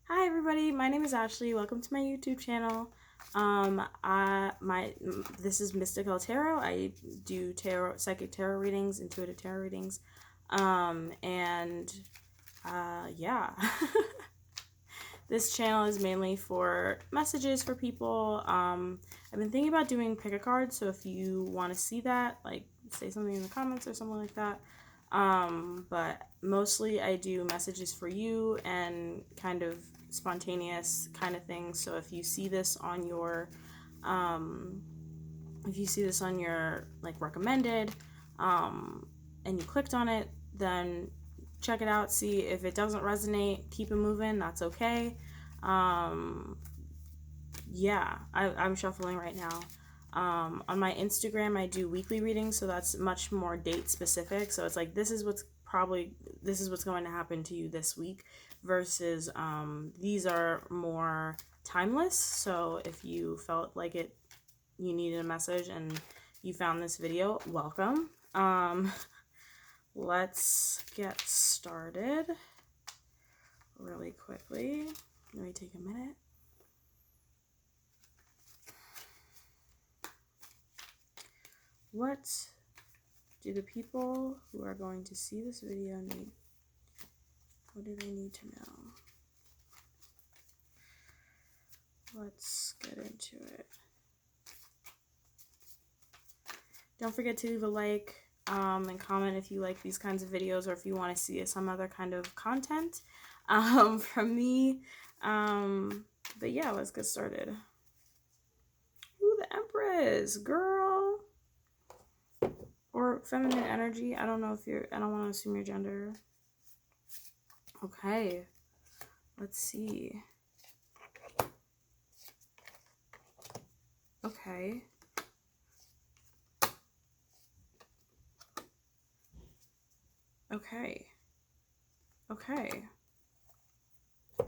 Hi everybody, my name is Ashley. Welcome to my YouTube channel. This is Mystical Tarot. I do tarot, psychic tarot readings, intuitive tarot readings, yeah. This channel is mainly for messages for people. I've been thinking about doing pick a card, so if you want to see that, like say something in the comments or something like that. But mostly I do messages for you and kind of spontaneous kind of things. So if you see this on your like recommended, and you clicked on it, then check it out, see if it doesn't resonate, keep it moving, that's okay. Yeah, I'm shuffling right now. On my Instagram, I do weekly readings, so that's much more date specific. So it's like this is what's going to happen to you this week, versus these are more timeless. So if you felt like you needed a message and you found this video, welcome. Let's get started really quickly. Let me take a minute. What do the people who are going to see this video need? What do they need to know? Let's get into it. Don't forget to leave a like and comment if you like these kinds of videos, or if you want to see some other kind of content from me. But yeah, let's get started. Ooh, the Empress, girl. Or feminine energy. I don't know if I don't want to assume your gender. Okay. Let's see. Okay. Okay. Okay.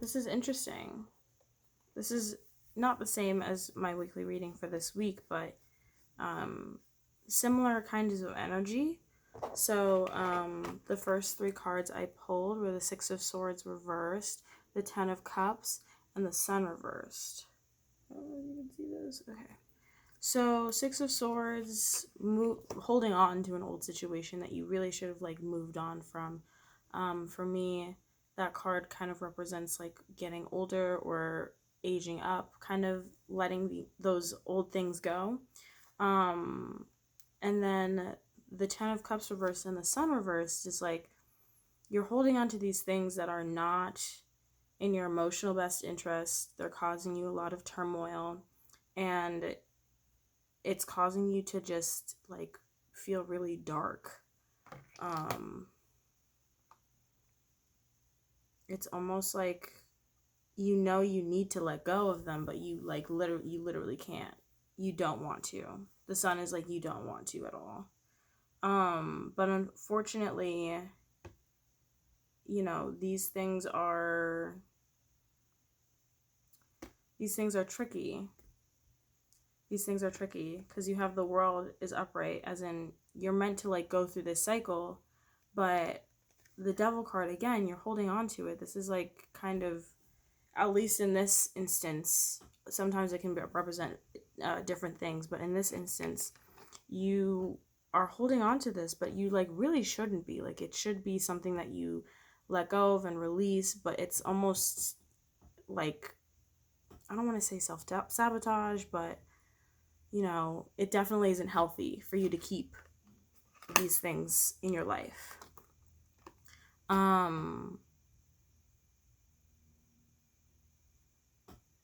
This is interesting. This is not the same as my weekly reading for this week, but similar kinds of energy. So the first three cards I pulled were the Six of Swords reversed, the Ten of Cups, and the Sun reversed. Oh, you can see this? Okay. So Six of Swords, holding on to an old situation that you really should have like moved on from. For me, that card kind of represents like getting older or aging up, kind of letting those old things go. And then the Ten of Cups reversed and the Sun reversed is like you're holding on to these things that are not in your emotional best interest. They're causing you a lot of turmoil, and it's causing you to just like feel really dark. It's almost like you need to let go of them, but you literally can't. You don't want to. The Sun is like you don't want to at all. But unfortunately, these things are tricky. These things are tricky because you have the World is upright, as in you're meant to like go through this cycle, but the Devil card, again, you're holding on to it. This is like kind of, at least in this instance, sometimes it can represent different things, but in this instance, you are holding on to this, but you like really shouldn't be. Like, it should be something that you let go of and release, but it's almost like, I don't want to say self-sabotage, but it definitely isn't healthy for you to keep these things in your life. And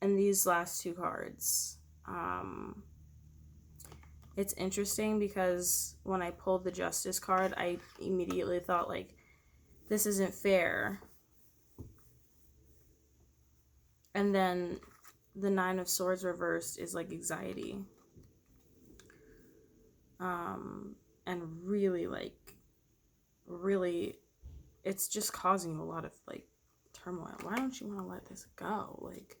these last two cards, it's interesting because when I pulled the Justice card, I immediately thought like, this isn't fair. And then the Nine of Swords reversed is like anxiety. And really, it's just causing a lot of like turmoil. Why don't you want to let this go? Like,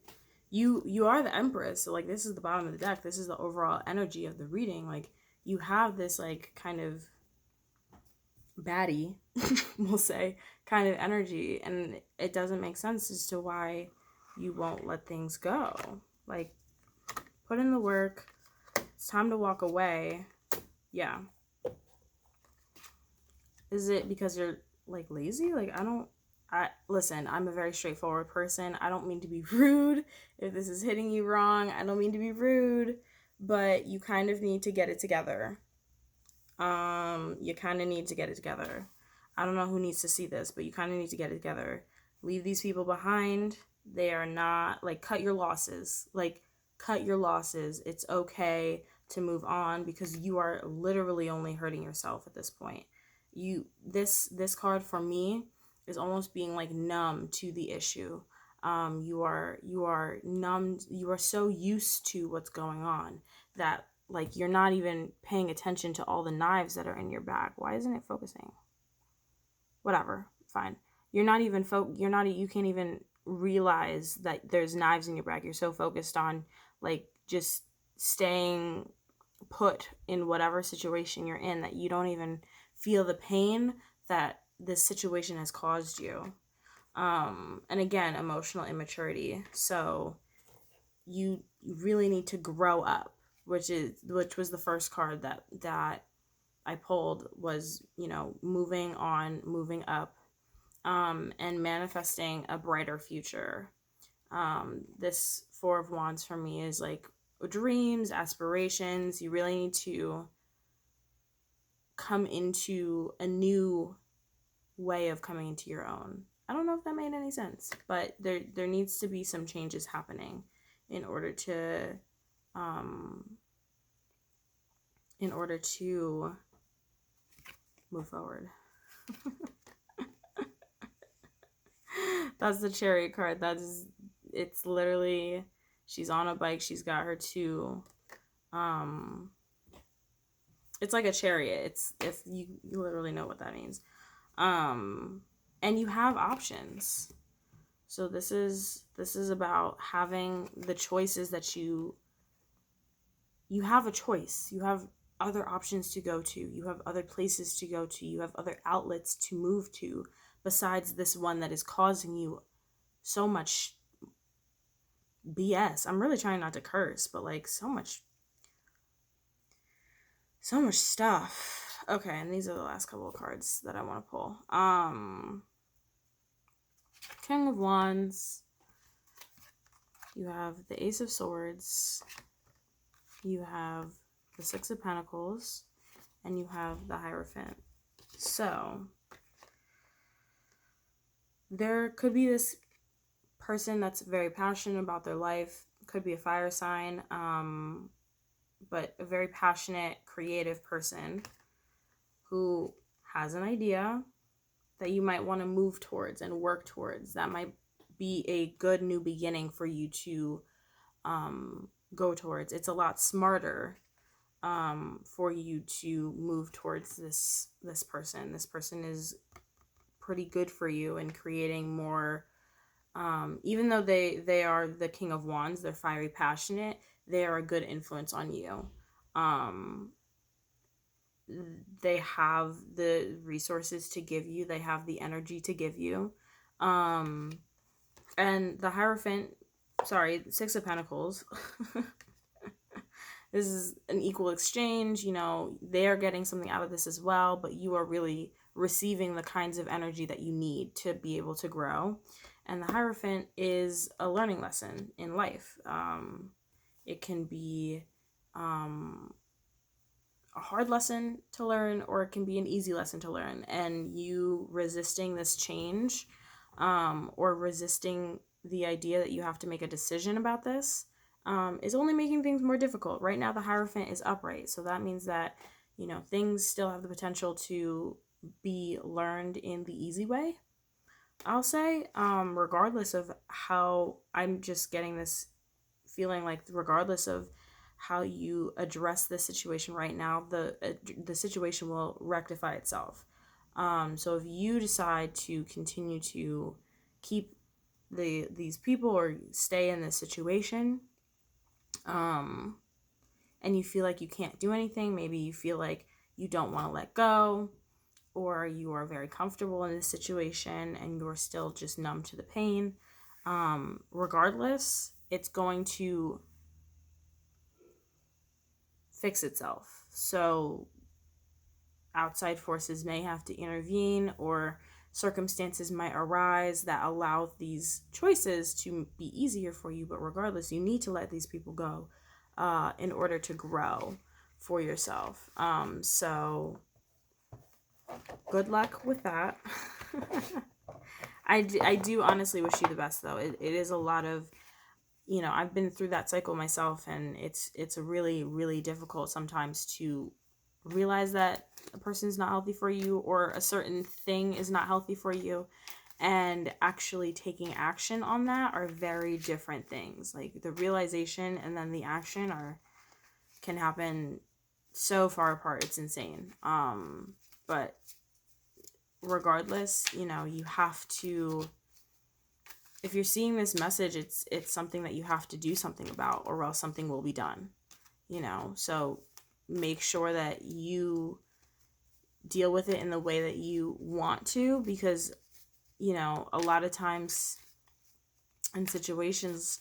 you are the Empress, so like this is the bottom of the deck. This is the overall energy of the reading. Like, you have this like kind of baddie, we'll say, kind of energy, and it doesn't make sense as to why you won't let things go. Like, put in the work. It's time to walk away. Yeah. Is it because you're like lazy? Like, listen, I'm a very straightforward person. I don't mean to be rude. If this is hitting you wrong, I don't mean to be rude, but you kind of need to get it together. You kind of need to get it together. I don't know who needs to see this, but you kind of need to get it together. Leave these people behind. They are not, like, cut your losses. Like, cut your losses. It's okay to move on because you are literally only hurting yourself at this point. This card for me is almost being like numb to the issue. You are numb. You are so used to what's going on that, like, you're not even paying attention to all the knives that are in your bag. Why isn't it focusing? Whatever, fine. You're not even you can't even realize that there's knives in your bag. You're so focused on, like, just staying put in whatever situation you're in that you don't even feel the pain that this situation has caused you. And again, emotional immaturity. So you really need to grow up, which was the first card that I pulled, was, moving on, moving up, and manifesting a brighter future. This Four of Wands for me is like dreams, aspirations. You really need to come into a new way of coming into your own. I don't know if that made any sense, but there needs to be some changes happening in order to move forward. That's the Chariot card. It's literally, she's on a bike, she's got her two, it's like a chariot. It's, if you literally know what that means. And you have options. So this is about having the choices that you have a choice. You have other options to go to. You have other places to go to. You have other outlets to move to besides this one that is causing you so much BS. I'm really trying not to curse, but like so much stuff. Okay, and these are the last couple of cards that I want to pull. King of Wands. You have the Ace of Swords. You have the Six of Pentacles. And you have the Hierophant. So there could be this person that's very passionate about their life. Could be a fire sign, but a very passionate, creative person who has an idea that you might want to move towards and work towards. That might be a good new beginning for you to go towards. It's a lot smarter for you to move towards this person. This person is pretty good for you in creating more. Even though they are the King of Wands, they're fiery, passionate, they are a good influence on you. They have the resources to give you, they have the energy to give you. And the Hierophant, Six of Pentacles, this is an equal exchange. They are getting something out of this as well, but you are really receiving the kinds of energy that you need to be able to grow. And the Hierophant is a learning lesson in life. It can be a hard lesson to learn, or it can be an easy lesson to learn. And you resisting this change, or resisting the idea that you have to make a decision about this, is only making things more difficult. Right now, the Hierophant is upright. So that means that, things still have the potential to be learned in the easy way, I'll say, regardless of how, I'm just getting this feeling like, regardless of how you address this situation right now, the situation will rectify itself. So if you decide to continue to keep these people or stay in this situation, and you feel like you can't do anything, maybe you feel like you don't want to let go, or you are very comfortable in this situation and you're still just numb to the pain, regardless, it's going to fix itself. So outside forces may have to intervene, or circumstances might arise that allow these choices to be easier for you. But regardless, you need to let these people go in order to grow for yourself. So good luck with that. I do honestly wish you the best, though. It is a lot of, I've been through that cycle myself, and it's a really, really difficult sometimes to realize that a person is not healthy for you, or a certain thing is not healthy for you, and actually taking action on that are very different things. Like, the realization and then the action can happen so far apart. It's insane. But regardless, you have to, if you're seeing this message, it's something that you have to do something about, or else something will be done, so make sure that you deal with it in the way that you want to, because a lot of times in situations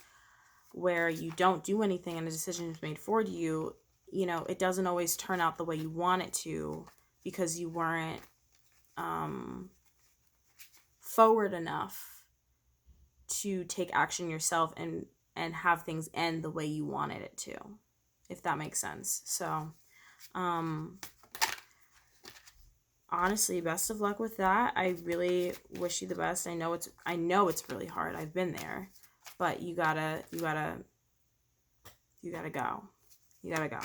where you don't do anything and a decision is made for you, it doesn't always turn out the way you want it to, because you weren't forward enough to take action yourself and have things end the way you wanted it to, if that makes sense. So honestly, best of luck with that. I really wish you the best. I know it's really hard. I've been there, but you gotta go. You gotta go.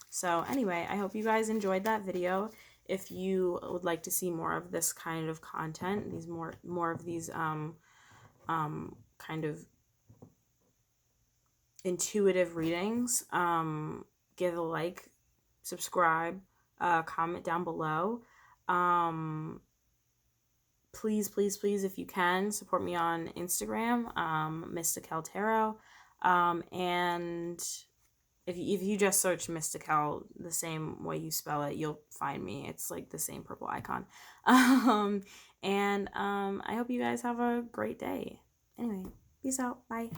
So anyway, I hope you guys enjoyed that video. If you would like to see more of this kind of content, these more of these kind of intuitive readings, give a like, subscribe, comment down below. Please, please, please, if you can, support me on Instagram, Mystical Tarot. And if you just search Mystical the same way you spell it, you'll find me. It's like the same purple icon. And I hope you guys have a great day. Anyway, peace out. Bye.